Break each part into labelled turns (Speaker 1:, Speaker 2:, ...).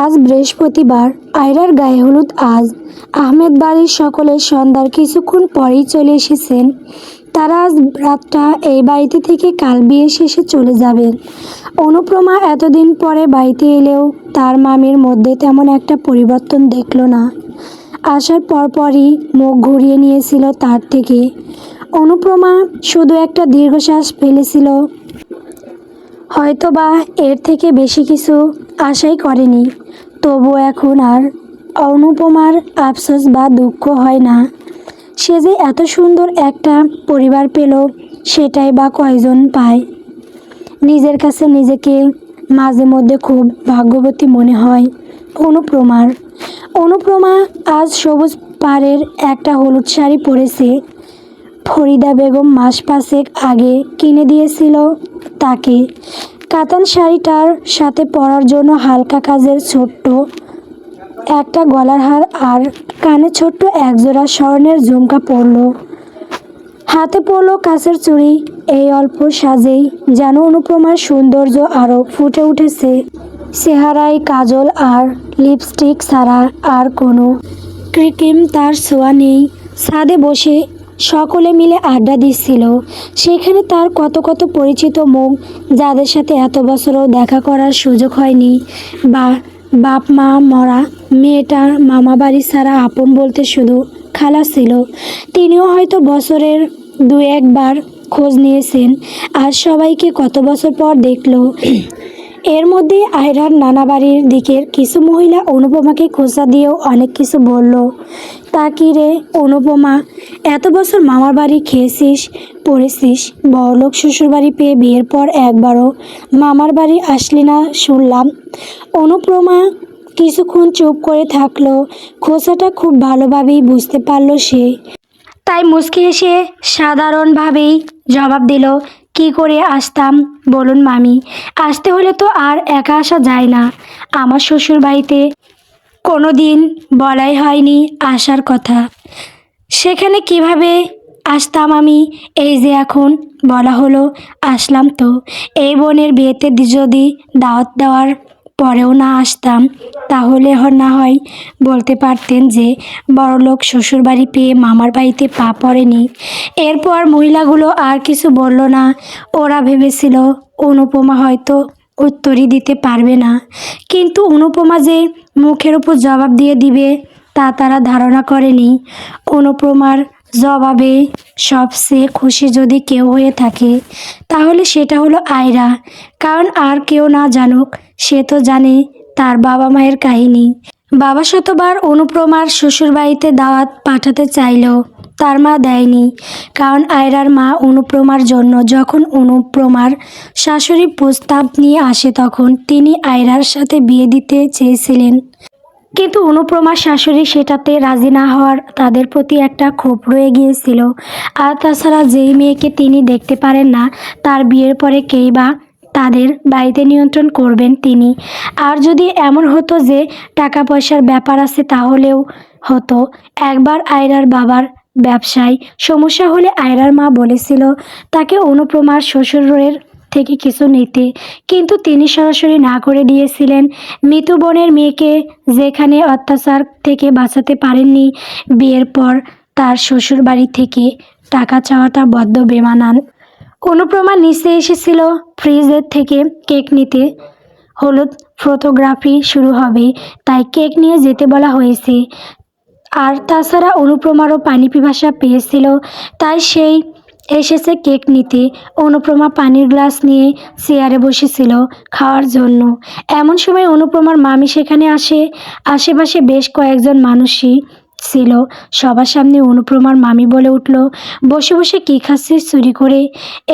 Speaker 1: আজ বৃহস্পতিবার। আয়রার গায়ে হলুদ আজ। আহমেদ বাড়ির সকলে সন্ধ্যার কিছুক্ষণ পরেই চলে এসেছেন। তারা আজ রাতটা এই বাড়িতে থেকে কাল বিয়ে শেষে চলে যাবেন। অনুপ্রমা এতদিন পরে বাড়িতে এলেও তার মামির মধ্যে তেমন একটা পরিবর্তন দেখল না। আসার পরপরই মুখ ঘুরিয়ে নিয়েছিল তার থেকে। অনুপ্রমা শুধু একটা দীর্ঘশ্বাস ফেলেছিল। হয়তোবা এর থেকে বেশি কিছু আশাই করেনি। তবু এখন আর অনুপমার আফসোস বা দুঃখ হয় না। সে যে এত সুন্দর একটা পরিবার পেল, সেটাই বা কয়জন পায়। নিজের কাছে নিজেকে মাঝে মধ্যে খুব ভাগ্যবতী মনে হয় অনুপ্রমার। অনুপ্রমা আজ সবুজ পাড়ের একটা হলুদ শাড়ি পরেছে। ফরিদা বেগম মাস পাঁচেক আগে কিনে দিয়েছিল তাকে। কাতান শাড়িটার সাথে পরার জন্য হালকা কাজের ছোট্ট একটা গলার হার আর কানে ছোট্ট একজোড়া স্বর্ণের ঝুমকা পরলো। হাতে পরলো কাচের চুড়ি। এই অল্প সাজেই যেন অনুপমার সৌন্দর্য আরও ফুটে উঠেছে। চেহারায় কাজল আর লিপস্টিক ছাড়া আর কোনো কৃত্রিম তার ছোঁয়া নেই। ছাদে বসে সকলে মিলে আড্ডা দিচ্ছিল। সেখানে তার কত কত পরিচিত মুখ, যাদের সাথে এত বছরও দেখা করার সুযোগ হয়নি, বা বাপ মা মরা মেয়েটার মামা বাড়ি ছাড়া আপন বলতে শুধু খালা ছিল। তিনিও হয়তো বছরের দু একবার খোঁজ নিয়েছেন। আর সবাইকে কত বছর পর দেখলো। এর মধ্যে আয়রার নানা বাড়ির দিকের কিছু মহিলা অনুপমাকে খোঁচা দিয়েও অনেক কিছু বলল। তা কি রে অনুপমা, এত বছর মামার বাড়ি খেয়েছিস পড়েছিস, বড়লোক শ্বশুরবাড়ি পেয়ে বিয়ের পর একবারও মামার বাড়ি আসলি না শুনলাম। অনুপমা কিছুক্ষণ চুপ করে থাকলো। খোঁচাটা খুব ভালোভাবেই বুঝতে পারল সে। তাই মুচকি হেসে সাধারণভাবেই জবাব দিল, কি করে আসতাম বলুন মামি। আসতে হলে তো আর একা আসা যায় না। আমার শ্বশুর বাড়িতে কোনো দিন বলাই হয়নি আসার কথা। সেখানে কিভাবে আসতাম আমি? এই যে এখন বলা হলো আসলাম। তো এই বোনের বিয়েতে যদি দাওয়াত দেওয়ার পরেও না আসতাম, তাহলে না হয় বলতে পারতেন যে বড়লোক শ্বশুরবাড়ি পেয়ে মামার বাড়িতে পা পড়েনি। এরপর মহিলাগুলো আর কিছু বলল না। ওরা ভেবেছিল অনুপমা হয়তো উত্তরই দিতে পারবে না। কিন্তু অনুপমা যে মুখের উপর জবাব দিয়ে দিবে তা তারা ধারণা করেনি। অনুপমার জবাবে সবচেয়ে খুশি যদি কেউ হয়ে থাকে, তাহলে সেটা হলো আয়রা। কারণ আর কেউ না জানুক, সে তো জানে তার বাবা মায়ের কাহিনী। বাবা শতবার অনুপমার শ্বশুরবাড়িতে দাওয়াত পাঠাতে চাইলেও তার মা দেয়নি। কারণ আয়রার মা অনুপমার জন্য যখন অনুপমার শাশুড়ি প্রস্তাব নিয়ে আসে, তখন তিনি আয়রার সাথে বিয়ে দিতে চেয়েছিলেন। কিন্তু অনুপমার শাশুড়ি সেটাতে রাজি না হওয়ার তাদের প্রতি একটা ক্ষোভ রয়ে গিয়েছিল। আর তাছাড়া যেই মেয়েকে তিনি দেখতে পারেন না, তার বিয়ের পরে কেই বা তাদের বাড়িতে নিয়ন্ত্রণ করবেন তিনি। আর যদি এমন হতো যে টাকা পয়সার ব্যাপার আছে, তাহলেও হতো। একবার আয়রার বাবার ব্যবসায় সমস্যা হলে আয়রার মা বলেছিল তাকে অনুপমার শ্বশুরের থেকে কিছু নিতে, কিন্তু তিনি সরাসরি না করে দিয়েছিলেন। মৃত বোনের মেয়েকে যেখানে অত্যাচার থেকে বাঁচাতে পারেননি, বিয়ের পর তার শ্বশুর বাড়ি থেকে টাকা চাওয়াটা বড্ড বেমানান। অনুপমা নিচে এসেছিল ফ্রিজের থেকে কেক নিতে। হলুদ ফটোগ্রাফি শুরু হবে, তাই কেক নিয়ে যেতে বলা হয়েছে। আর তাছাড়া অনুপমারও পানি পিপাসা পেয়েছিল, তাই সেই এসেছে কেক নিতে। অনুপমা পানির গ্লাস নিয়ে চেয়ারে বসেছিল খাওয়ার জন্য। এমন সময় অনুপমার মামি সেখানে আসে। আশেপাশে বেশ কয়েকজন মানুষই ছিল। সবার সামনে অনুপমার মামি বলে উঠল, বসে বসে কী খাচ্ছিস চুরি করে?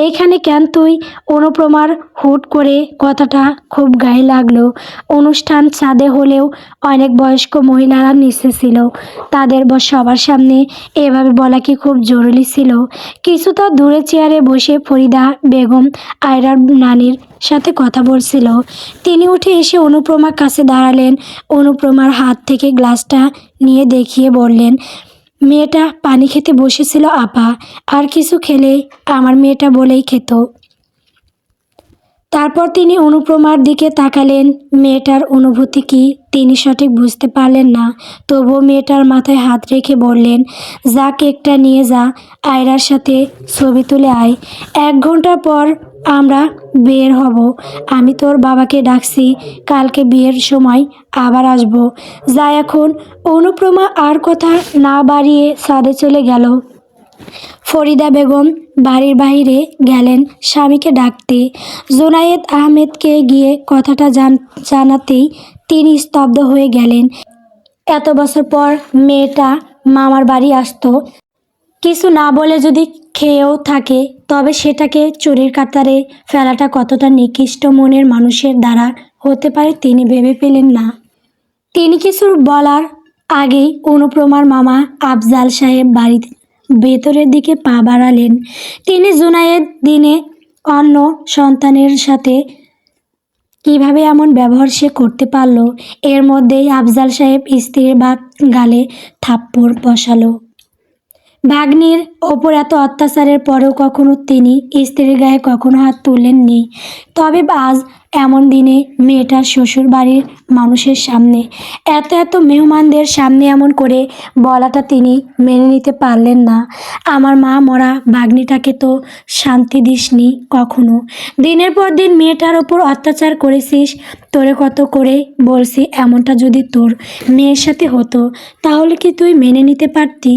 Speaker 1: এইখানে কেন তুই? অনুপমার হুট করে কথাটা খুব গায়ে লাগলো। অনুষ্ঠান ছাদে হলেও অনেক বয়স্ক মহিলারা নিচে ছিল। তাদের সবার সামনে এভাবে বলা কি খুব জরুরি ছিল? কিছুটা দূরে চেয়ারে বসে ফরিদা বেগম আয়রার নানির সাথে কথা বলছিল। তিনি উঠে এসে অনুপমার কাছে দাঁড়ালেন। অনুপমার হাত থেকে গ্লাসটা নিয়ে দেখিয়ে বললেন, মেয়েটা পানি খেতে বসেছিল আপা, আর কিছু খেলে আমার মেয়েটা বলেই খেত। তারপর তিনি অনুপ্রমার দিকে তাকালেন। মেয়েটার অনুভূতি কি তিনি সঠিক বুঝতে পারলেন না। তবুও মেয়েটার মাথায় হাত রেখে বললেন, যা কেকটা নিয়ে যা, আয়রার সাথে ছবি তুলে আয়। 1 ঘন্টা পর আমরা বের হব। আমি তোর বাবাকে ডাকছি, কালকে বিয়ের সময় আবার আসবো। যা এখন। অনুপ্রমা আর কথা না বাড়িয়ে ছাদে চলে গেল। ফরিদা বেগম বাড়ির বাইরে গেলেন স্বামীকে ডাকতে। জুনায়েদ আহমেদকে গিয়ে কথাটা জানাতেই তিনি স্তব্ধ হয়ে গেলেন। এত বছর পর মেয়েটা মামার বাড়ি আসতো, কিছু না বলে যদি খেয়েও থাকে তবে সেটাকে চুরির কাতারে ফেলাটা কতটা নিকৃষ্ট মনের মানুষের দ্বারা হতে পারে তিনি ভেবে পেলেন না। তিনি কিছু বলার আগেই অনুপ্রমার মামা আফজাল সাহেব বাড়ির ভেতরের দিকে পা বাড়ালেন। তিনি জুনায়েদ দিনে অন্য সন্তানের সাথে কিভাবে এমন ব্যবহার সে করতে পারল। এর মধ্যেই আফজাল সাহেব স্ত্রীর গালে থাপ্পড় বসালো। ভাগ্নির ওপর এত অত্যাচারের পরেও কখনো তিনি স্ত্রীর গায়ে কখনো হাত তুলেননি। তবে আজ এমন দিনে মেয়েটার শ্বশুর বাড়ির মানুষের সামনে, এত মেহমানদের সামনে এমন করে বলাটা তিনি মেনে নিতে পারলেন না। আমার মা মরা ভাগ্নিটাকে তো শান্তি দিসনি কখনো। দিনের পর দিন মেয়েটার ওপর অত্যাচার করেছিস। তোরে কত করে বলছি, এমনটা যদি তোর মেয়ের সাথে হতো তাহলে কি তুই মেনে নিতে পারতি?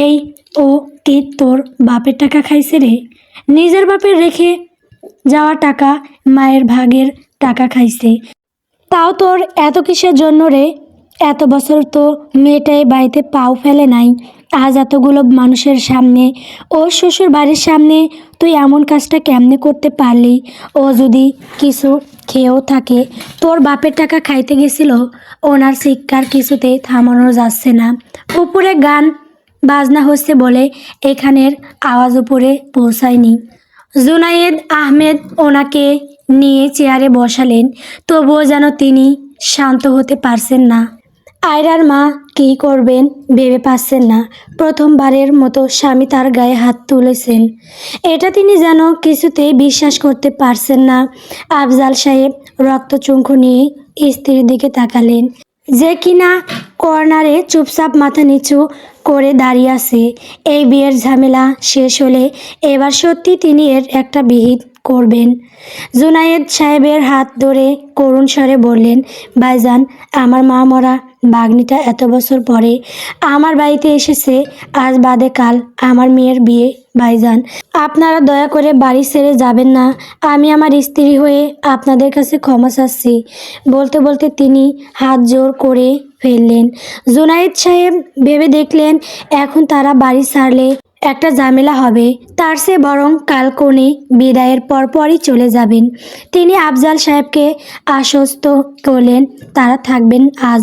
Speaker 1: এই ও কি তোর বাপের টাকা খাইছে রে? নিজের বাপের রেখে যাওয়া টাকা, মায়ের ভাগের টাকা খাইছে। তাও তোর এত কিসের জন্য রে? এত বছর তো মেয়েটাই বাড়িতে পাও ফেলে নাই। আজ এতগুলো মানুষের সামনে, ওর শ্বশুর বাড়ির সামনে তুই এমন কাজটা কেমনে করতে পারলি? ও যদি কিছু খেয়েও থাকে, তোর বাপের টাকা খাইতে গেছিল। ওনার চিৎকার কিছুতেই থামানো যাচ্ছে না। উপরে গান বাজনা হচ্ছে বলে এখানের আওয়াজ উপরে পৌঁছায়নি। জুনায়েদ আহমেদ ওনাকে নিয়ে চেয়ারে বসালেন, তবুও যেন তিনি শান্ত হতে পারছেন না। আয়রার মা কী করবেন ভেবে পাচ্ছেন না। প্রথমবারের মতো স্বামী তার গায়ে হাত তুলেছেন, এটা তিনি যেন কিছুতেই বিশ্বাস করতে পারছেন না। আফজাল সাহেব রক্তচক্ষু নিয়ে স্ত্রীর দিকে তাকালেন, যে কিনা কর্নারে চুপচাপ মাথা নিচু করে দাঁড়িয়ে আছে। এই বিয়ের ঝামেলা শেষ হলে এবার সত্যি তিনি এর একটা বিহিত করবেন। জুনায়েদ সাহেবের হাত ধরে করুণ স্বরে বললেন, ভাইজান, আমার মা মরা ভাগ্নিটা এত বছর পরে আমার বাড়িতে এসেছে। আজ বাদে কাল আমার মেয়ের বিয়ে। ভাইজান, আপনারা দয়া করে বাড়ি ছেড়ে যাবেন না। আমি আমার স্ত্রী হয়ে আপনাদের কাছে ক্ষমা চাচ্ছি। বলতে বলতে তিনি হাত জোর করে ফেললেন। জুনায়েদ সাহেব ভেবে দেখলেন, এখন তারা বাড়ি ছাড়লে একটা ঝামেলা হবে, তার চেয়ে বরং কাল কনে বিদায়ের পরপরই চলে যাবেন। তিনি আফজাল সাহেবকে আশ্বস্ত করলেন, তারা থাকবেন আজ।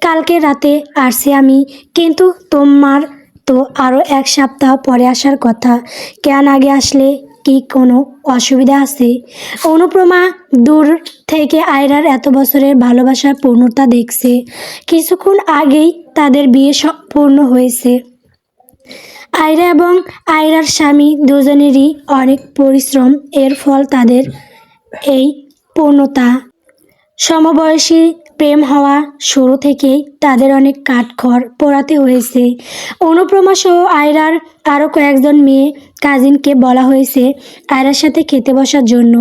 Speaker 1: কালকে রাতে আসছি আমি, কিন্তু তোমার তো আরও 1 সপ্তাহ পরে আসার কথা। কেন আগে আসলে কি কোনো অসুবিধা আছে? অনুপ্রমা দূর থেকে আয়রার এত বছরের ভালোবাসার পূর্ণতা দেখছে। কিছুক্ষণ আগেই তাদের বিয়ে সম্পূর্ণ হয়েছে। আয়রা এবং আয়রার স্বামী দুজনেরই অনেক পরিশ্রম, এর ফল তাদের এই পূর্ণতা। সমবয়সী প্রেম হওয়া শুরু থেকেই তাদের অনেক কাঠখড় পোড়াতে হয়েছে। অনুপ্রমা সহ আয়রার আরও কয়েকজন মেয়ে কাজিনকে বলা হয়েছে আয়রার সাথে খেতে বসার জন্য।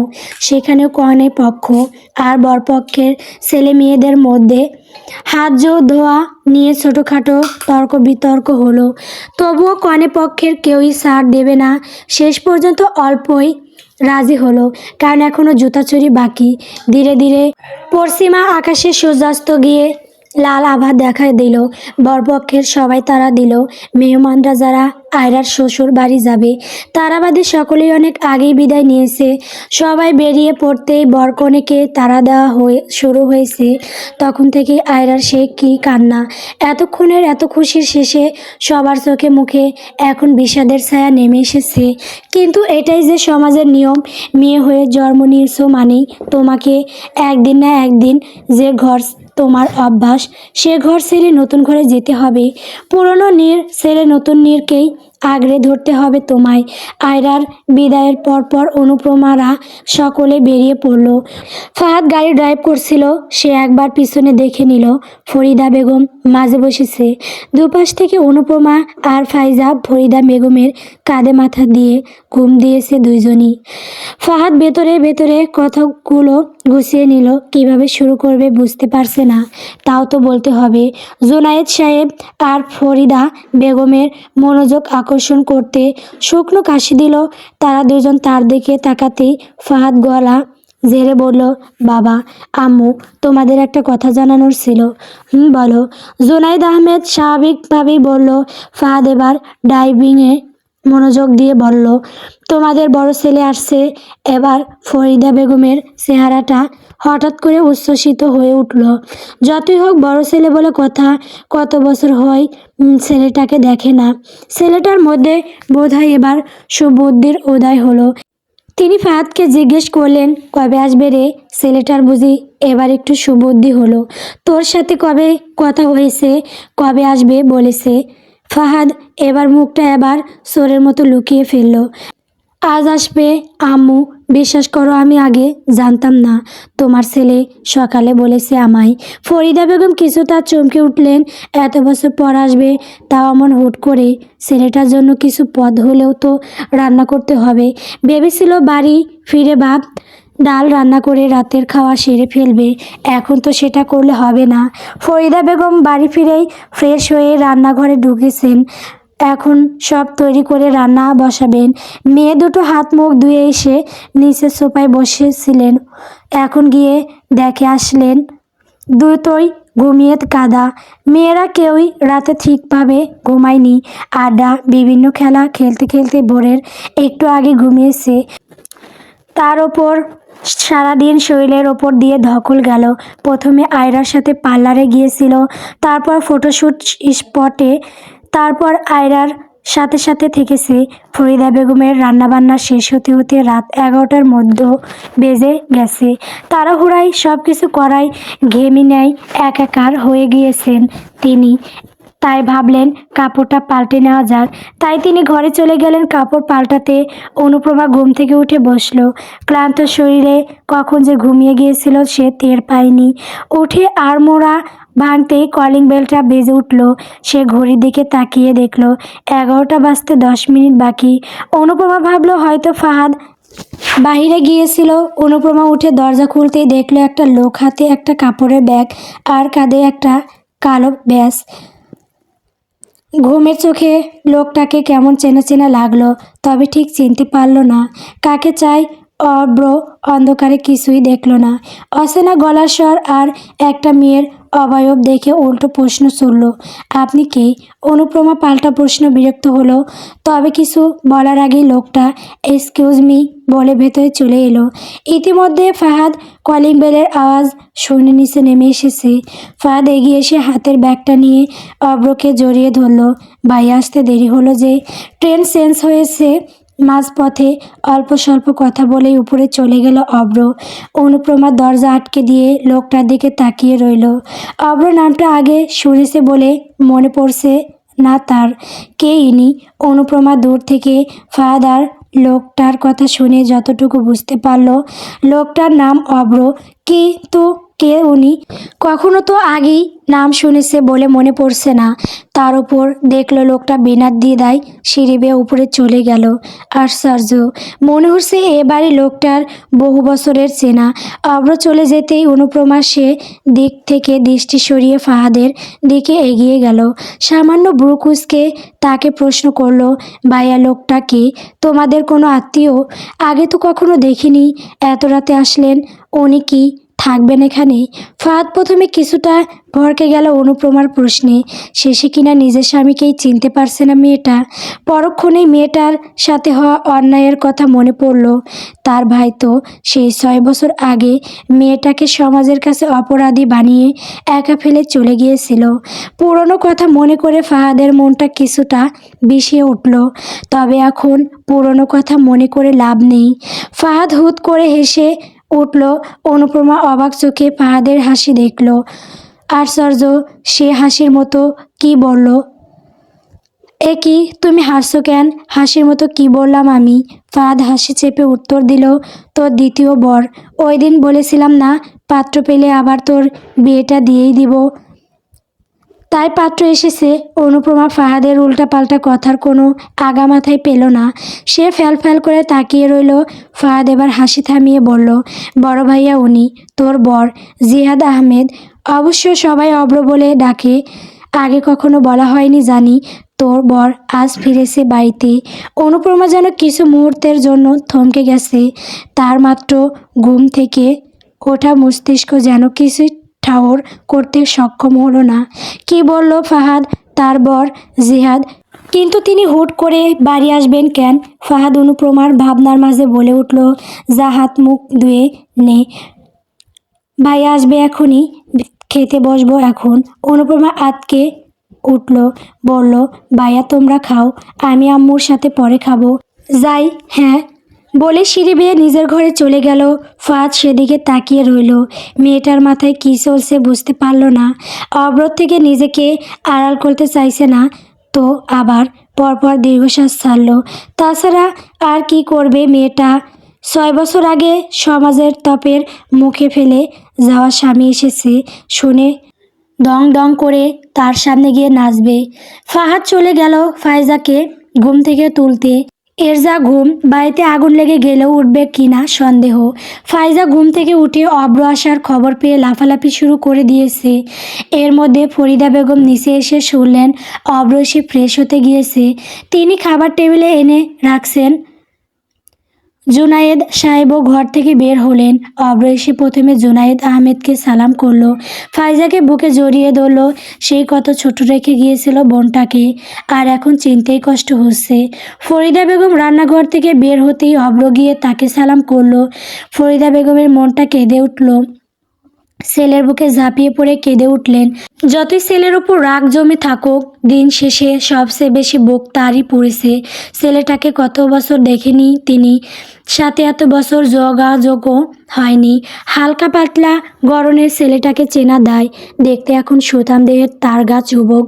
Speaker 1: সেখানেও কনে পক্ষ আর বরপক্ষের ছেলে মেয়েদের মধ্যে হাত ধোয়া নিয়ে ছোটোখাটো তর্ক বিতর্ক হলো। তবুও কনে পক্ষের কেউই ছাড় দেবে না। শেষ পর্যন্ত অল্পই রাজি হলো, কারণ এখনও জুতাচুরি বাকি। ধীরে ধীরে পশ্চিমা আকাশে সূর্যাস্ত গিয়ে লাল আভা দেখা দিল। বরপক্ষের সবাই তারা দিল। মেহমানরা যারা আয়রার শ্বশুর বাড়ি যাবে তারা বাদে সকলেই অনেক আগেই বিদায় নিয়েছে। সবাই বেরিয়ে পড়তেই বরকনেকে তাড়া দেওয়া শুরু হয়েছে। তখন থেকে আয়রার সে কি কান্না। এতক্ষণের এত খুশির শেষে সবার চোখে মুখে এখন বিষাদের ছায়া নেমে এসেছে। কিন্তু এটাই যে সমাজের নিয়ম। মেয়ে হয়ে জন্ম নিয়েছো মানেই তোমাকে একদিন না একদিন যে ঘর তোমার অভ্যাস, সে ঘর ছেড়ে নতুন ঘরে যেতে হবে। পুরনো নীর ছেড়ে নতুন নীরকেই আগলে ধরতে হবে তোমায়। আয়রার বিদায়ের পরপর অনুপমারা সকলে বেরিয়ে পড়ল। ফাহাদ গাড়ি ড্রাইভ করছিল। সে একবার পিছনে দেখে নিল ফরিদা বেগম মাঝে বসেছে। দুপাশ থেকে অনুপমা আর ফাইজা ফরিদা বেগমের কাঁধে মাথা দিয়ে ঘুম দিয়েছে দুইজনই। ফাহাদ ভেতরে ভেতরে কথাগুলো গুছিয়ে নিল, কিভাবে শুরু করবে বুঝতে পারছে না। তাও তো বলতে হবে। জুনায়েদ সাহেব আর ফরিদা বেগমের মনোযোগ আকর্ষণ করতে শুকনো কাশি দিল। তারা দুজন তার দিকে তাকাতেই ফাহাদ গলা ঝেড়ে বলল, বাবা, আম্মু, তোমাদের একটা কথা জানানোর ছিল। বলো। জুনাইদ আহমেদ স্বাভাবিকভাবেই বলল। ফাহাদ এবার ড্রাইভিংয়ে মনোযোগ দিয়ে বলল, তোমাদের বড় ছেলে আসছে। এবার ফরিদা বেগমের চেহারাটা হঠাৎ করে উচ্ছ্বসিত হয়ে উঠল। যতই হোক বড় ছেলে বলে কথা, কত বছর হয় ছেলেটাকে দেখে না। ছেলেটার মধ্যে বোধহয় এবার সুবুদ্ধির উদয় হলো। তিনি ফাহাদকে জিজ্ঞেস করলেন, কবে আসবে রে? ছেলেটার বুঝি এবার একটু সুবুদ্ধি হলো। তোর সাথে কবে কথা হয়েছে? কবে আসবে বলেছে? ফাহাদ এবার মুখটা এবার চোরের মতো লুকিয়ে ফেলল। আজ আসবে আম্মু। বিশ্বাস করো, আমি আগে জানতাম না। তোমার ছেলে সকালে বলেছে আমায়। ফরিদা বেগম কিছুটা চমকে উঠলেন। এত বছর পর আসবে, তাও এমন হুট করে? ছেলেটার জন্য কিছু পদ হলেও তো রান্না করতে হবে। ভেবেছিল বাড়ি ফিরে ভাত ডাল রান্না করে রাতের খাওয়া সেরে ফেলবে। এখন তো সেটা করলে হবে না। ফরিদা বেগম বাড়ি ফিরেই ফ্রেশ হয়ে রান্নাঘরে ঢুকেছেন। এখন সব তৈরি করে রান্না বসাবেন। মেয়ে দুটো হাত মুখ ধুয়ে এসে নিচে সোফায় বসেছিলেন। এখন গিয়ে দেখে আসলেন দুটোই ঘুমিয়ে কাদা। মেয়েরা কেউই রাতে ঠিকভাবে ঘুমায়নি। আড্ডা, বিভিন্ন খেলা খেলতে খেলতে ভোরের একটু আগে ঘুমিয়েছে। তার ওপর সারাদিন শরীরের ওপর দিয়ে ধকল গেল। প্রথমে আয়রার সাথে পার্লারে গিয়েছিল, তারপর ফটোশ্যুট স্পটে, তারপর আয়রার সাথে সাথে থেকেছে। ফরিদা বেগমের রান্নাবান্না শেষ হতে হতে রাত 11টার মধ্যে বেজে গেছে। তাড়াহুড়ায় সব কিছু করায় ঘেমে নেয় একাকার হয়ে গিয়েছেন তিনি। তাই ভাবলেন কাপড়টা পাল্টে নেওয়া যাক। তাই তিনি ঘরে চলে গেলেন কাপড় পাল্টাতে। অনুপ্রভা ঘুম থেকে উঠে বসলো। ক্লান্ত শরীরে কখন যে ঘুমিয়ে গিয়েছিল সে টের পায়নি। উঠে আড়মোড়া ভাঙতেই কলিং বেলটা বেজে উঠল। সে ঘড়ির দিকে তাকিয়ে দেখলো 11টা বাজতে 10 মিনিট বাকি। অনুপমা ভাবলো হয়তো ফাহাদ বাহিরে গিয়েছিল। অনুপমা উঠে দরজা খুলতেই দেখলো একটা লোক হাতে একটা কাপড়ের ব্যাগ আর কাঁধে একটা কালো ব্যাস। ঘুমের চোখে লোকটাকে কেমন চেনা চেনা লাগলো, তবে ঠিক চিনতে পারল না কাকে চাই। অব্র অন্ধকারে কিছুই দেখল না। অচেনা গলার স্বর আর একটা মেয়ের অবয়ব দেখে উল্টো প্রশ্ন ছুড়ল, আপনি কে? অনুপ্রমা পাল্টা প্রশ্ন বিরক্ত হলো, তবে কিছু বলার আগেই লোকটা এক্সকিউজ মি বলে ভেতরে চলে এলো। ইতিমধ্যে ফাহাদ কলিং বেলের আওয়াজ শুনে নিচে নেমে এসেছে। ফাহাদ এগিয়ে এসে হাতের ব্যাগটা নিয়ে অব্রকে জড়িয়ে ধরল। ভাই, আসতে দেরি হলো যে? ট্রেন চেঞ্জ হয়েছে মাঝপথে। অল্প স্বল্প কথা বলেই উপরে চলে গেল অব্র। অনুপ্রমা দরজা আটকে দিয়ে লোকটার দিকে তাকিয়ে রইল। অব্র নামটা আগে শুনেছে বলে মনে পড়ছে না তার। কে ইনি? অনুপ্রমা দূর থেকে ফাহাদ আর লোকটার কথা শুনে যতটুকু বুঝতে পারল লোকটার নাম অব্র। কিন্তু কে উনি? কখনো তো আগেই নাম শুনেছে বলে মনে পড়ছে না। তার উপর দেখলো লোকটা বিনা দ্বিধায় সিঁড়ি বেয়ে উপরে চলে গেল। আশ্চর্য, মনে হচ্ছে এবারে লোকটার বহু বছরের চেনা। অব্র চলে যেতেই অনুপ্রমা সে দিক থেকে দৃষ্টি সরিয়ে ফাহাদের দিকে এগিয়ে গেল। সামান্য ভ্রু কুঁচকে তাকে প্রশ্ন করলো, ভাইয়া, লোকটা কে? তোমাদের কোনো আত্মীয়? আগে তো কখনো দেখিনি। এত রাতে আসলেন, উনি কি থাকবেন এখানে? ফাহাদ প্রথমে কিছুটা ভড়কে গেল অনুপ্রমার প্রশ্নে। শেষে কিনা নিজের স্বামীকেই চিনতে পারছে না মেয়েটা। পরক্ষণেই মেয়েটার সাথে হওয়া অন্যায়ের কথা মনে পড়ল। তার ভাই তো সেই 6 বছর আগে মেয়েটাকে সমাজের কাছে অপরাধী বানিয়ে একা ফেলে চলে গিয়েছিল। পুরনো কথা মনে করে ফাহাদের মনটা কিছুটা বিষিয়ে উঠল। তবে এখন পুরনো কথা মনে করে লাভ নেই। ফাহাদ হুট করে হেসে উঠল। অনুপ্রমা অবাক চোখে ফাহাদের হাসি দেখল। আশ্চর্য, সে হাসির মতো কি বলল, এ কি, তুমি হাসছো কেন? হাসির মতো কি বললাম আমি? ফাহাদ হাসি চেপে উত্তর দিল, তোর দ্বিতীয় বর। ওই দিন বলেছিলাম না, পাত্র পেলে আবার তোর বিয়েটা দিয়েই দিব। তাই পাত্র এসেছে। অনুপমা ফাহাদের উল্টাপাল্টা কথার কোনো আগামাথায় পেল না। সে ফ্যাল ফ্যাল করে তাকিয়ে রইল। ফাহাদ এবার হাসি থামিয়ে বলল, বড় ভাইয়া উনি তোর বর, জিহাদ আহমেদ। অবশ্য সবাই অব্র বলে ডাকে, আগে কখনো বলা হয়নি জানি। তোর বর আজ ফিরেছে বাড়িতে। অনুপমা যেন কিছু মুহূর্তের জন্য থমকে গেছে। তার মাত্র ঘুম থেকে ওঠা মস্তিষ্ক যেন কিছু ঠাউর করতে সক্ষম হলো না। কি বলল ফাহাদ? তার বর জিহাদ। কিন্তু তিনি হুট করে বাড়ি আসবেন কেন? ফাহাদ অনুপমার ভাবনার মাঝে বলে উঠল, যা হাত মুখ ধুয়ে নে, ভাইয়া আসবে এখনই, খেতে বসবো এখন। অনুপমা আতকে উঠল, বলল, ভাইয়া তোমরা খাও, আমি আম্মুর সাথে পরে খাবো। যাই। হ্যাঁ বলে সিঁড়ি বেয়ে নিজের ঘরে চলে গেল। ফাহাদ সেদিকে তাকিয়ে রইল। মেয়েটার মাথায় কী চলছে বুঝতে পারল না। অবরোধ থেকে নিজেকে আড়াল করতে চাইছে না, তো আবার পরপর দীর্ঘশ্বাস ছাড়ল। তাছাড়া আর কি করবে মেয়েটা? 6 বছর আগে সমাজের তপের মুখে ফেলে যাওয়া স্বামী এসেছে শুনে দং দং করে তার সামনে গিয়ে নাচবে। ফাহাদ চলে গেল ফাইজাকে ঘুম থেকে তুলতে। এর যা ঘুম, বাড়িতে আগুন লেগে গেলেও উঠবে কিনা সন্দেহ। ফাইজা ঘুম থেকে উঠে অব্র আসার খবর পেয়ে লাফালাফি শুরু করে দিয়েছে। এর মধ্যে ফরিদা বেগম নিচে এসে শুনলেন অব্র এসে ফ্রেশ হতে গিয়েছে। তিনি খাবার টেবিলে এনে রাখছেন। জুনায়েদ সাহেবও ঘর থেকে বের হলেন। অব্র এসে প্রথমে জুনায়েদ আহমেদকে সালাম করলো, ফাইজাকে বুকে জড়িয়ে ধরল। সেই কত ছোট রেখে গিয়েছিল বোনটাকে, আর এখন চিনতেই কষ্ট হচ্ছে। ফরিদা বেগম রান্নাঘর থেকে বের হতেই অব্র গিয়ে তাকে সালাম করলো। ফরিদা বেগমের মনটা কেঁদে উঠল। ছেলের বুকে ঝাঁপিয়ে পড়ে কেঁদে উঠলেন। যতই ছেলের উপর রাগ জমে থাকুক, দিন শেষে সবচেয়ে বেশি বুক তারই পড়েছে। ছেলেটাকে কত বছর দেখেনি তিনি, সাথে এত বছর যোগাযোগও হয়নি। হালকা পাতলা গড়নের ছেলেটাকে চেনা দায়। দেখতে এখন সুঠাম দেহের তারগা যুবক।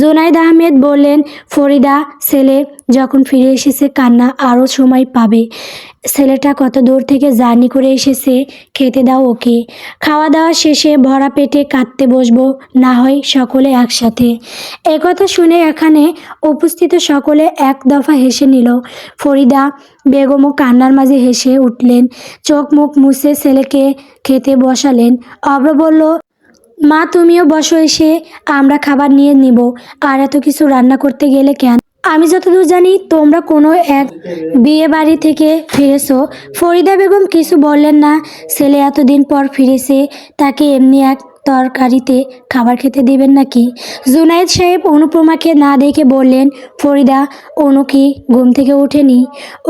Speaker 1: জুনায়েদ আহমেদ বললেন, ফরিদা, ছেলে যখন ফিরে এসেছে কান্না আরও সময় পাবে। ছেলেটা কত দূর থেকে জার্নি করে এসেছে, খেতে দাও ওকে। খাওয়া দাওয়া শেষে ভরা পেটে কাঁদতে বসবো না হয় সকলে একসাথে। একথা শুনে এখানে উপস্থিত সকলে এক দফা হেসে নিল। ফরিদা বেগমও কান্নার মাঝে হেসে উঠলেন। চোখ মুখ মুছে ছেলেকে খেতে বসালেন। অব্র বলল, মা তুমিও বসো, এসে আমরা খাবার নিয়ে নিব। আর এত কিছু রান্না করতে গেলে কেন? আমি যতদূর জানি তোমরা কোনো এক বিয়ে বাড়ি থেকে ফিরেছো। ফরিদা বেগম কিছু বললেন না। ছেলে এতদিন পর ফিরেছে, তাকে এমনি এক তরকারিতে খাবার খেতে দেবেন নাকি? জুনায়েদ সাহেব অনুপমাকে না দেখে বললেন, ফরিদা, অনু কি ঘুম থেকে ওঠেনি?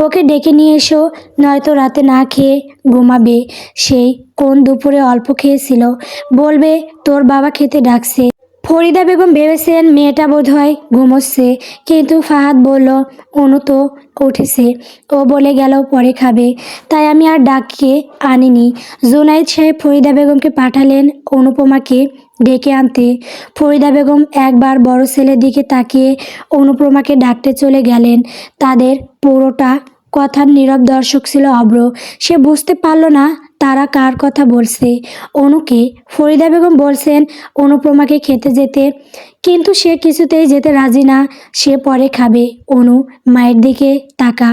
Speaker 1: ওকে ডেকে নিয়ে এসো, নয়তো রাতে না খেয়ে ঘুমাবে। সেই কোন দুপুরে অল্প খেয়েছিল, বলবে তোর বাবা খেতে ডাকছে। ফরিদা বেগম ভেবেছেন মেয়েটা বোধহয় ঘুমোচ্ছে, কিন্তু ফাহাদ বলল, অনু তো উঠেছে, ও বলে গেল পরে খাবে, তাই আমি আর ডাকিয়ে আনিনি। জুনায়েদ সাহেব ফরিদা বেগমকে পাঠালেন অনুপমাকে ডেকে আনতে। ফরিদা বেগম একবার বড় ছেলের দিকে তাকিয়ে অনুপমাকে ডাকতে চলে গেলেন। তাদের পুরোটা কথার নীরব দর্শক ছিল অব্র। সে বুঝতে পারল না তারা কার কথা বলছে। অনুকে। ফরিদা বেগম বলছেন অনুপমাকে খেতে যেতে, কিন্তু সে কিছুতেই যেতে রাজি না। সে পরে খাবে। অনু, মায়ের দিকে তাকা।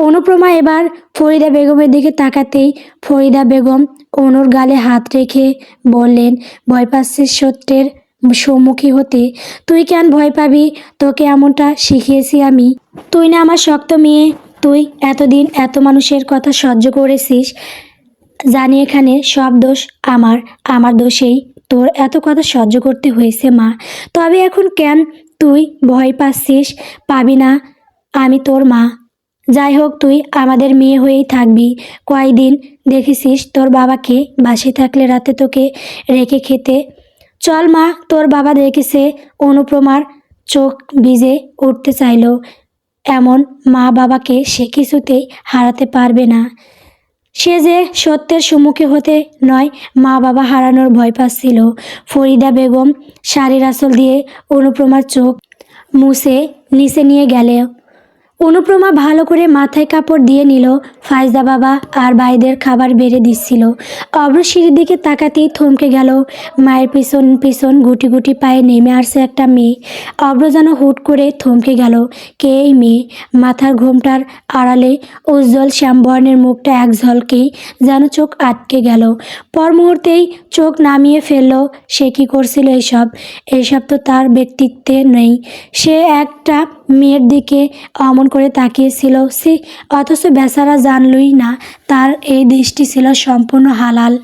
Speaker 1: অনুপমা এবার ফরিদা বেগমের দিকে তাকাতেই ফরিদা বেগম অনুর গালে হাত রেখে বললেন, ভয় পাচ্ছিস সত্যের সম্মুখী হতে? তুই কেন ভয় পাবি? তোকে এমনটা শিখিয়েছি আমি। তুই না আমার শক্ত মেয়ে? তুই এতদিন এত মানুষের কথা সহ্য করেছিস। জানি এখানে সব দোষ আমার, আমার দোষেই তোর এত কথা সহ্য করতে হয়েছে মা। তবে এখন কেন তুই ভয় পাচ্ছিস? পাবি না, আমি তোর মা। যাই হোক, তুই আমাদের মেয়ে হয়েই থাকবি। কয়দিন দেখেছিস তোর বাবাকে বাসে থাকলে রাতে তোকে রেখে খেতে? চল মা, তোর বাবা দেখেছে। অনুপমার চোখ ভিজে উঠতে চাইল। এমন মা বাবাকে সে কিছুতেই হারাতে পারবে না। সে যে সত্যের সম্মুখে হতে নয়, মা বাবা হারানোর ভয় পাচ্ছিল। ফরিদা বেগম শাড়ির আঁচল দিয়ে অনুপমার চোখ মুছে নিচে নিয়ে গেলে। অনুপ্রমা ভালো করে মাথায় কাপড় দিয়ে নিল। ফাইজা বাবা আর ভাইদের খাবার বেড়ে দিচ্ছিল। অব্র সিঁড়ির দিকে তাকাতেই থমকে গেল। মায়ের পিছন পিছন গুটি গুটি পায়ে নেমে আসছে একটা মেয়ে। অব্র যেন হুট করে থমকে গেল। কে এই মেয়ে? মাথার ঘোমটার আড়ালে উজ্জ্বল শ্যামবর্ণের মুখটা এক ঝলকেই যেন চোখ আটকে গেল। পর মুহূর্তেই চোখ নামিয়ে ফেলল। সে কি করছিল এসব? এসব তো তার ব্যক্তিত্বে নেই। সে একটা মেয়ের দিকে অমন করে তাকিয়েছিল। সে অথচ বেচারা জানলই না তার এই দৃষ্টি ছিল সম্পূর্ণ হালাল।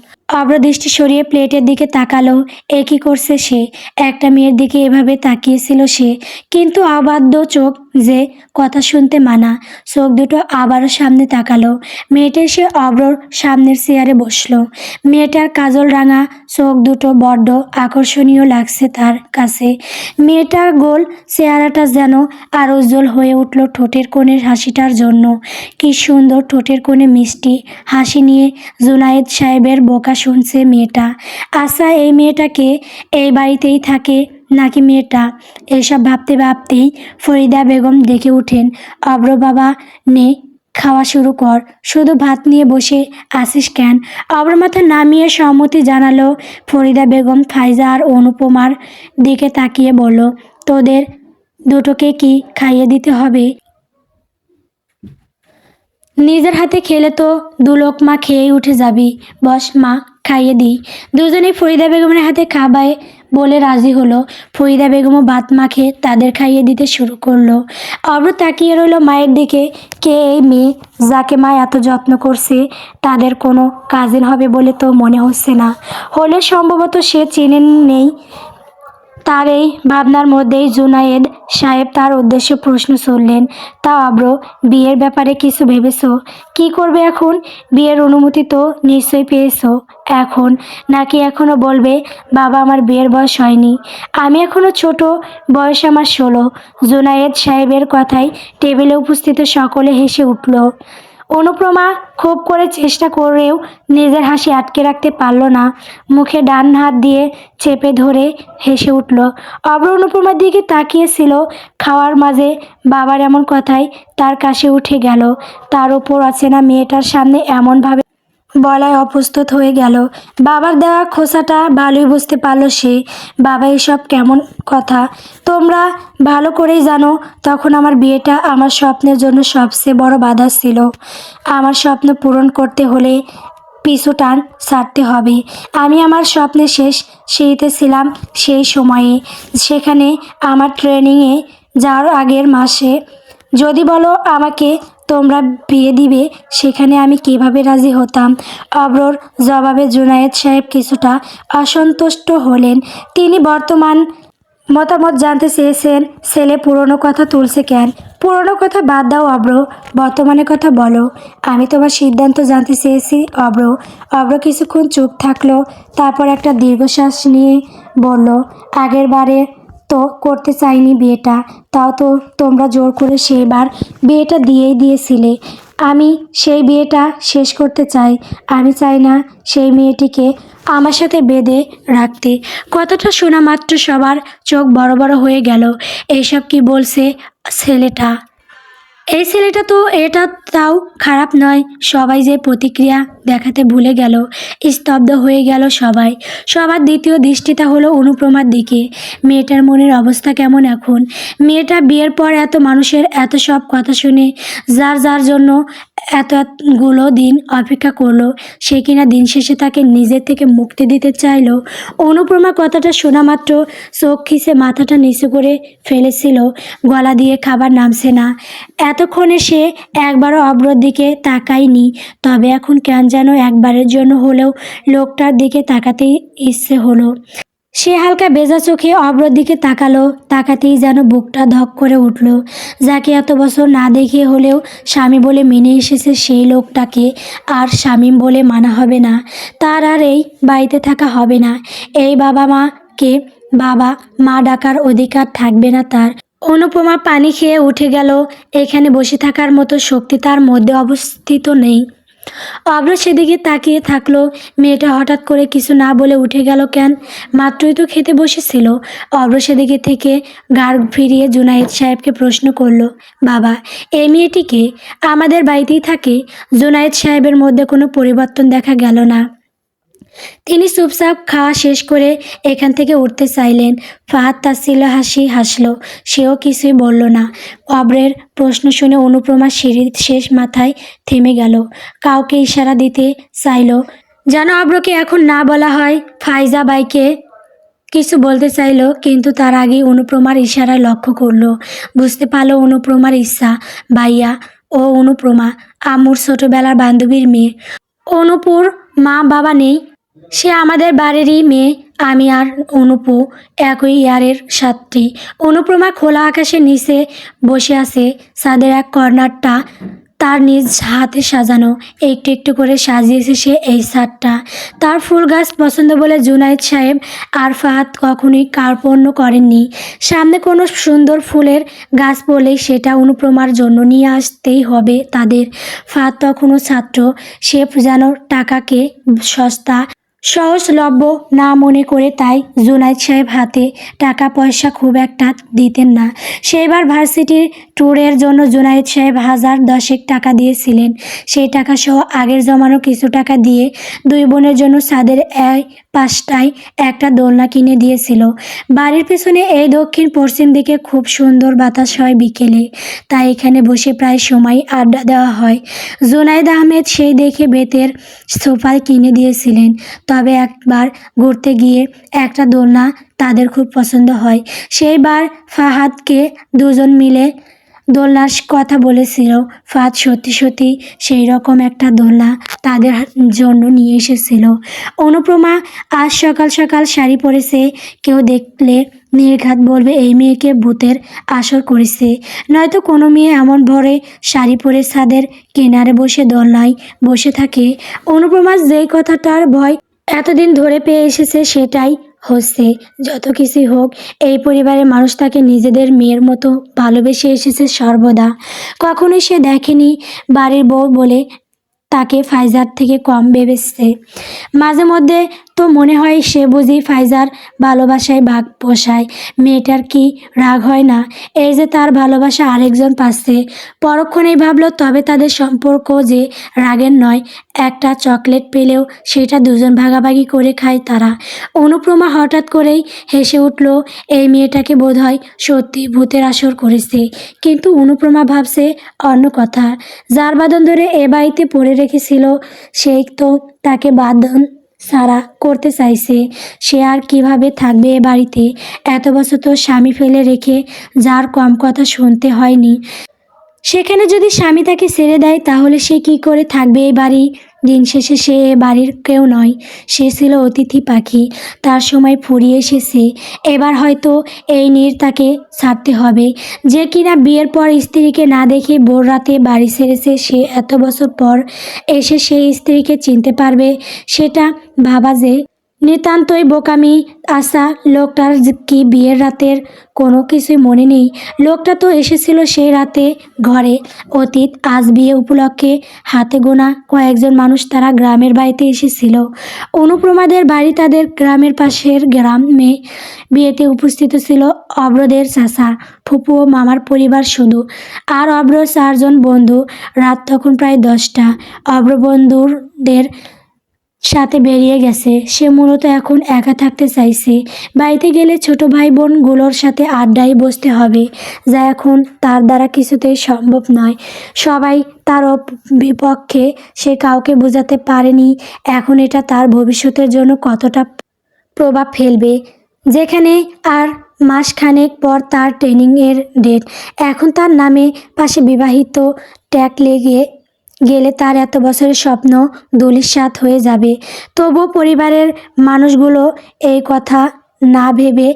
Speaker 1: অব্র দৃষ্টি সরিয়ে প্লেটের দিকে তাকালো। এ কি করছে সে? একটা মেয়ের দিকে এভাবে তাকিয়েছিল সে, কিন্তু অবাধ্য চোখ যে কথা শুনতে মানা। চোখ দুটো আবারও সামনে তাকালো। মেয়েটা এসে অব্রর সামনের চেয়ারে বসলো। মেয়েটার কাজল রাঙা চোখ দুটো বড্ড আকর্ষণীয় লাগছে তার কাছে। মেয়েটার গোল চেহারাটা যেন আর উজ্জ্বল হয়ে উঠল ঠোঁটের কোণের হাসিটার জন্য। কি সুন্দর ঠোঁটের কোণে মিষ্টি হাসি নিয়ে জুনায়েদ সাহেবের বোকা শুনছে মেয়েটা। আচ্ছা, এই মেয়েটাকে এই বাড়িতেই থাকে নাকি মেয়েটা? এসব ভাবতে ভাবতেই ফরিদা বেগম ডেকে উঠেন, অব্র বাবা নে, খাওয়া শুরু কর। শুধু ভাত নিয়ে বসে আসিস কেন? অব্র মাথা নামিয়ে সম্মতি জানালো। ফরিদা বেগম ফাইজা আর অনুপমার দিকে তাকিয়ে বলল, তোদের দুটোকে কি খাইয়ে দিতে হবে? নিজের হাতে খেলে তো দু লোকমা খেয়েই উঠে যাবি। বস মা, খাইয়ে দিই। দুজনেই ফরিদা বেগমের হাতে খাবায় বলে রাজি হলো। ফরিদা বেগমও ভাত মাখে তাদের খাইয়ে দিতে শুরু করলো। অব্র তাকিয়ে রইল মায়ের দিকে। কে এই মেয়ে যাকে মা এত যত্ন করছে? তাদের কোনো কাজিন হবে বলে তো মনে হচ্ছে না। হলে সম্ভবত সে চেনে নেই। তার এই ভাবনার মধ্যেই জুনায়েদ সাহেব তার উদ্দেশ্যে প্রশ্ন ছুড়লেন, তা অব্র, বিয়ের ব্যাপারে কিছু ভেবেছো? কি করবে এখন? বিয়ের অনুমতি তো নিশ্চয়ই পেয়েছো। এখন নাকি এখনও বলবে বাবা আমার বিয়ের বয়স হয়নি, আমি এখনও ছোট, বয়স আমার 16? জুনায়েদ সাহেবের কথায় টেবিলে উপস্থিত সকলে হেসে উঠল। অনুপ্রমা খুব করে চেষ্টা করেও নিজের হাসি আটকে রাখতে পারল না। মুখে ডান হাত দিয়ে চেপে ধরে হেসে উঠল। অব্র অনুপমার দিকে তাকিয়েছিল। খাওয়ার মাঝে বাবার এমন কথায় তার কাছে উঠে গেল। তার উপর অচেনা মেয়েটার সামনে এমনভাবে বলায় অপ্রস্তুত হয়ে গেল। বাবার দেওয়া খোঁচাটা ভালোই বুঝতে পারল সে। বাবা, এসব কেমন কথা? তোমরা ভালো করেই জানো তখন আমার বিয়েটা আমার স্বপ্নের জন্য সবচেয়ে বড় বাধা ছিল। আমার স্বপ্ন পূরণ করতে হলে পিছু টান ছাড়তে হবে। আমি আমার স্বপ্নের শেষ সিঁড়িতে ছিলাম সেই সময়ে। সেখানে আমার ট্রেনিংয়ে যাওয়ার আগের মাসে যদি বলো আমাকে তোমরা বিয়ে দিবে, সেখানে আমি কিভাবে রাজি হতাম? অব্রর জবাবে জুনায়েদ সাহেব কিছুটা অসন্তুষ্ট হলেন। তিনি বর্তমান মতামত জানতে চেয়েছেন। ছেলে পুরনো কথা তুলছে কেন? পুরনো কথা বাদ দাও অব্র, বর্তমানের কথা বলো। আমি তোমার সিদ্ধান্ত জানতে চেয়েছি অব্র। অব্র কিছুক্ষণ চুপ থাকলো, তারপর একটা দীর্ঘশ্বাস নিয়ে বলল, আগের বারে তো করতে চাইনি বিয়েটা, তাও তো তোমরা জোর করে সেইবার বিয়েটা দিয়েই দিয়েছিলে। আমি সেই বিয়েটা শেষ করতে চাই। আমি চাই না সেই মেয়েটিকে আমার সাথে বেঁধে রাখতে। কথাটা শোনা মাত্র সবার চোখ বড় বড় হয়ে গেল। এইসব কি বলছে ছেলেটা? এই ছেলেটা তো এটা তাও খারাপ নয়। সবাই যে প্রতিক্রিয়া দেখাতে ভুলে গেল। স্তব্ধ হয়ে গেল সবাই। সবার দ্বিতীয় দৃষ্টিটা হলো অনুপ্রমার দিকে। মেয়েটার মনের অবস্থা কেমন এখন? মেয়েটা বিয়ের পর এত মানুষের এত সব কথা শুনে যার যার জন্য এতগুলো দিন অপেক্ষা করলো, সে কিনা দিন শেষে তাকে নিজের থেকে মুক্তি দিতে চাইলো। অনুপ্রমা কথাটা শোনা মাত্র চোখ খিচে মাথাটা নিচু করে ফেলেছিল। গলা দিয়ে খাবার নামছে না। এতক্ষণে সে একবারও অব্রর দিকে তাকায়নি। তবে এখন কেন যেন একবারের জন্য হলেও লোকটার দিকে তাকাতেই ইচ্ছে হলো। সে হালকা ভেজা চোখে অব্রর দিকে তাকালো। তাকাতেই যেন বুকটা ধক করে উঠল। যাকে এত বছর না দেখে হলেও স্বামী বলে মেনে এসেছে, সেই লোকটাকে আর স্বামী বলে মানা হবে না। তার আর এই বাড়িতে থাকা হবে না। এই বাবা মাকে বাবা মা ডাকার অধিকার থাকবে না তার। অনুপমা পানি খেয়ে উঠে গেল। এখানে বসে থাকার মতো শক্তি তার মধ্যে অবস্থিত নেই। অব্র সেদিকে তাকিয়ে থাকলো। মেয়েটা হঠাৎ করে কিছু না বলে উঠে গেল কেন? মাত্রই তো খেতে বসেছিল। অব্র সেদিকে থেকে গাড় ফিরিয়ে জুনায়েদ সাহেবকে প্রশ্ন করলো, বাবা, এই মেয়েটিকে আমাদের বাড়িতেই থাকে? জুনায়েদ সাহেবের মধ্যে কোনো পরিবর্তন দেখা গেল না। তিনি চুপচাপ খাওয়া শেষ করে এখান থেকে উঠতে চাইলেন। ফাহাদ তাচ্ছিল্য হাসি হাসলো। সেও কিছুই বলল না। অব্রের প্রশ্ন শুনে অনুপ্রমা সিঁড়ির শেষ মাথায় থেমে গেল। কাউকে ইশারা দিতে চাইল, যেন অব্রকে এখন না বলা হয়। ফাইজা বাইকে কিছু বলতে চাইল, কিন্তু তার আগেই অনুপ্রমার ইশারায় লক্ষ্য করলো। বুঝতে পারলো অনুপ্রমার ইচ্ছা। ভাইয়া ও অনুপ্রমা আম্মুর ছোটবেলার বান্ধবীর মেয়ে। অনুপুর মা বাবা নেই, সে আমাদের বাড়িরই মেয়ে। আমি আর অনুপু একই ইয়ারের ছাত্রী। অনুপ্রমা খোলা আকাশের নিচে বসে আছে। ছাদের এক কর্নারটা তার নিজ হাতে সাজানো। একটু একটু করে সাজিয়েছে সে এই ছাদটা। তার ফুল গাছ পছন্দ বলে জুনায়েদ সাহেব আর ফাহাদ কখনোই কার্পণ্য করেননি। সামনে কোনো সুন্দর ফুলের গাছ পড়লেই সেটা অনুপ্রমার জন্য নিয়ে আসতেই হবে তাদের। ফাহাদ তখনও ছাত্র। সে যেন টাকাকে সস্তা সহজলভ্য না মনে করে, তাই জুনায়েদ সাহেব হাতে টাকা পয়সা খুব একটা দিতেন না। সেইবার ভার্সিটির ট্যুরের জন্য জুনায়েদ সাহেব 1010 টাকা দিয়েছিলেন। সেই টাকা সহ আগের জমানো কিছু টাকা দিয়ে দুই বোনের জন্য ছাদের এই পাশটায় একটা দোলনা কিনে দিয়েছিল। বাড়ির পেছনে এই দক্ষিণ পশ্চিম দিকে খুব সুন্দর বাতাস হয় বিকেলে, তাই এখানে বসে প্রায় সময় আড্ডা দেওয়া হয়। জুনায়েদ আহমেদ সেই দেখে বেতের সোফা কিনে দিয়েছিলেন। তবে একবার ঘুরতে গিয়ে একটা দোলনা তাদের খুব পছন্দ হয়। সেইবার ফাহাদকে দুজন মিলে দোলনার কথা বলেছিল। ফাহাদ সত্যি সত্যি সেই রকম একটা দোলনা তাদের জন্য নিয়ে এসেছিল। অনুপ্রমা আজ সকাল সকাল শাড়ি পরেছে। কেউ দেখলে নির্ঘাত বলবে এই মেয়েকে ভূতের আসর করেছে। নয়তো কোনো মেয়ে এমন ভরে শাড়ি পরে ছাদের কিনারে বসে দোলনায় বসে থাকে। অনুপ্রমা যেই কথাটার ভয় এতদিন ধরে পেয়ে এসেছে সেটাই হচ্ছে। যত কিছুই হোক, এই পরিবারের মানুষ তাকে নিজেদের মেয়ের মতো ভালোবেসে এসেছে সর্বদা। কখনোই সে দেখেনি বাড়ির বউ বলে তাকে ফাইজার থেকে কম ভেবেছে। মাঝে মধ্যে তো মনে হয় সে বুঝি ফাইজার ভালোবাসায় ভাগ পোষায়। মেয়েটার কি রাগ হয় না এই যে তার ভালোবাসা আরেকজন পাচ্ছে? পরক্ষণেই ভাবলো তবে তাদের সম্পর্ক যে রাগের নয়। একটা চকলেট পেলেও সেটা দুজন ভাগাভাগি করে খায় তারা। অনুপ্রমা হঠাৎ করেই হেসে উঠল। এই মেয়েটাকে বোধহয় সত্যি ভূতের আসর করেছে। কিন্তু অনুপ্রমা ভাবছে অন্য কথা। যার বাঁধন ধরে এ বাড়িতে পড়ে রেখেছিল সেই তো তাকে বাঁধন ছাড়া করতে চাইছে। সে আর কিভাবে থাকবে এ বাড়িতে? এত বছর তো স্বামী ফেলে রেখে যার কম কথা শুনতে হয়নি। সেখানে যদি স্বামী তাকে ছেড়ে দেয় তাহলে সে কি করে থাকবে এই বাড়ি? দিন শেষে সে এ বাড়ির কেউ নয়। সে ছিল অতিথি পাখি। তার সময় ফুরিয়ে এসেছে। এবার হয়তো এই নীড় তাকে ছাড়তে হবে। যে কিনা বিয়ের পর স্ত্রীকে না দেখে ভোর রাতে বাড়ি ছেড়েছে, সে এত বছর পর এসে সেই স্ত্রীকে চিনতে পারবে সেটা ভাবা যে নিতান্তই বোকামি। আশা লোকটার কি বিয়ের রাতের কোনো কিছুই মনে নেই? লোকটা তো এসেছিল সেই রাতে ঘরে। অতীত আজ বিয়ে উপলক্ষে হাতে গোনা কয়েকজন মানুষ তারা গ্রামের বাড়িতে এসেছিল। অনুপ্রমাদের বাড়ি তাদের গ্রামের পাশের গ্রামে। বিয়েতে উপস্থিত ছিল অব্রদের চাচা, ফুপু ও মামার পরিবার শুধু, আর অব্র 4 জন বন্ধু। রাত তখন প্রায় 10টা। অব্র বন্ধুদের সাথে বেরিয়ে গেছে। সে মূলত এখন একা থাকতে চাইছে। বাড়িতে গেলে ছোট ভাই বোনগুলোর সাথে আড্ডায় বসতে হবে, যা এখন তার দ্বারা কিছুতেই সম্ভব নয়। সবাই তার বিপক্ষে। সে কাউকে বোঝাতে পারেনি এখন এটা তার ভবিষ্যতের জন্য কতটা প্রভাব ফেলবে। যেখানে আর মাসখানেক পর তার ট্রেনিংয়ের ডেট। এখন তার নামে পাশে বিবাহিত ট্যাগ লেগে গেলে তার এত বছরের স্বপ্ন ধূলিসাৎ হয়ে যাবে। তবুও পরিবারের মানুষগুলো এই কথা না ভেবে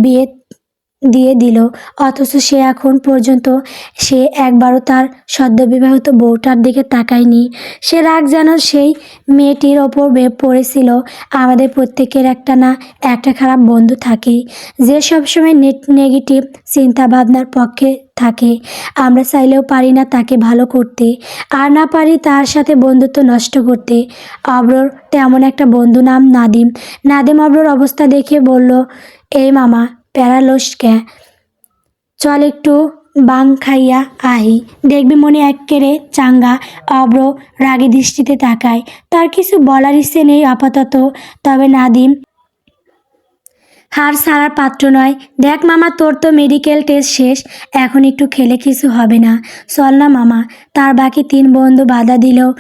Speaker 1: বিয়ে দিয়ে দিল, অথচ সে এখন পর্যন্ত সে একবারও তার সদ্যবিবাহিত বউটার দিকে তাকায়নি। সে রাগ যেন সেই মেয়েটির ওপর পড়েছিল। আমাদের প্রত্যেকের একটা না একটা খারাপ বন্ধু থাকে, যে সবসময় নেগেটিভ চিন্তা ভাবনার পক্ষে থাকে। আমরা চাইলেও পারি না তাকে ভালো করতে, আর না পারি তার সাথে বন্ধুত্ব নষ্ট করতে। অব্রর তেমন একটা বন্ধু, নাম নাদিম। নাদিম অব্রর অবস্থা দেখে বলল, এই মামা প্যারালোস ক্যা, চল একটু বাং খাইয়া আহি, দেখবি মনে এক্কেরে চাঙ্গা। অব্র রাগী দৃষ্টিতে তাকায়, তার কিছু বলার ইচ্ছে নেই আপাতত। তবে নাদিম হার ছাড়ার পাত্র নয়। দেখ মামা, তোর তো মেডিকেল টেস্ট শেষ, এখন একটু খেলে কিছু হবে না, চল না মামা। তার বাকি 3 বন্ধু বাধা দিলেও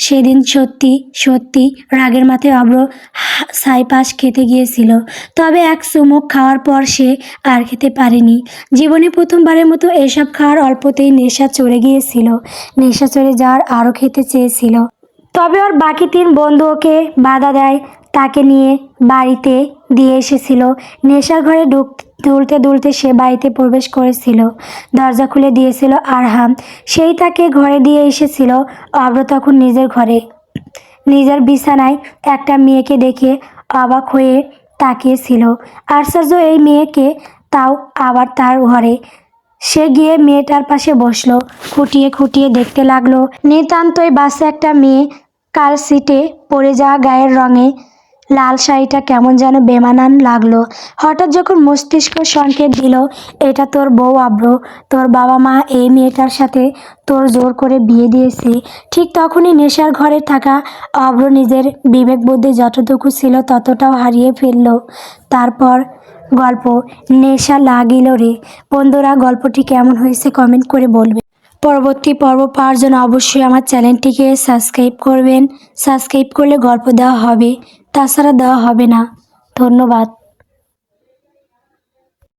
Speaker 1: সেদিন সত্যি সত্যি রাগের মাথায় অব্র ছাইপাস খেতে গিয়েছিল। তবে এক চুমুক খাওয়ার পর সে আর খেতে পারেনি। জীবনে প্রথমবারের মতো এসব খাওয়ার অল্পতেই নেশা চড়ে গিয়েছিল। নেশা চড়ে যাওয়ার আরও খেতে চেয়েছিল। তবে ওর বাকি 3 বন্ধু ওকে বাধা দেয়। তাকে নিয়ে বাড়িতে দিয়ে এসেছিল। নেশার ঘরে দুলতে দুলতে সে বাড়িতে প্রবেশ করেছিল। দরজা খুলে দিয়েছিল আরহাম, সেই তাকে ঘরে দিয়ে এসেছিল। অব্র তখন নিজের ঘরে, নিজের বিছানায় একটা মেয়েকে দেখে অবাক হয়ে তাকিয়েছিল। আশ্চর্য এই মেয়েকে, তাও আবার তার ঘরে। সে গিয়ে মেয়েটার পাশে বসলো, খুঁটিয়ে খুঁটিয়ে দেখতে লাগলো। নিতান্তই বাসে একটা মেয়ে, কাল সিটে পড়ে যাওয়া গায়ের রঙে লাল শাড়িটা কেমন যেন বেমানান লাগলো। হঠাৎ যখন মস্তিষ্ক সংকেত দিল, এটা তোর বউ অব্র, তোর বাবা মা এই মেয়েটার সাথে তোর জোর করে বিয়ে দিয়েছে, ঠিক তখনই নেশার ঘরে থাকা অব্র নিজের বিবেক বুদ্ধি যতটুকু ছিল ততটাও হারিয়ে ফেলল। তারপর গল্প নেশা লাগিল রে। বন্ধুরা, গল্পটি কেমন হয়েছে কমেন্ট করে বলবেন। পরবর্তী পর্ব পাওয়ার জন্য অবশ্যই আমার চ্যানেলটিকে সাবস্ক্রাইব করবেন। সাবস্ক্রাইব করলে গল্প দেওয়া হবে, তাছাড়া দেওয়া হবে না। ধন্যবাদ।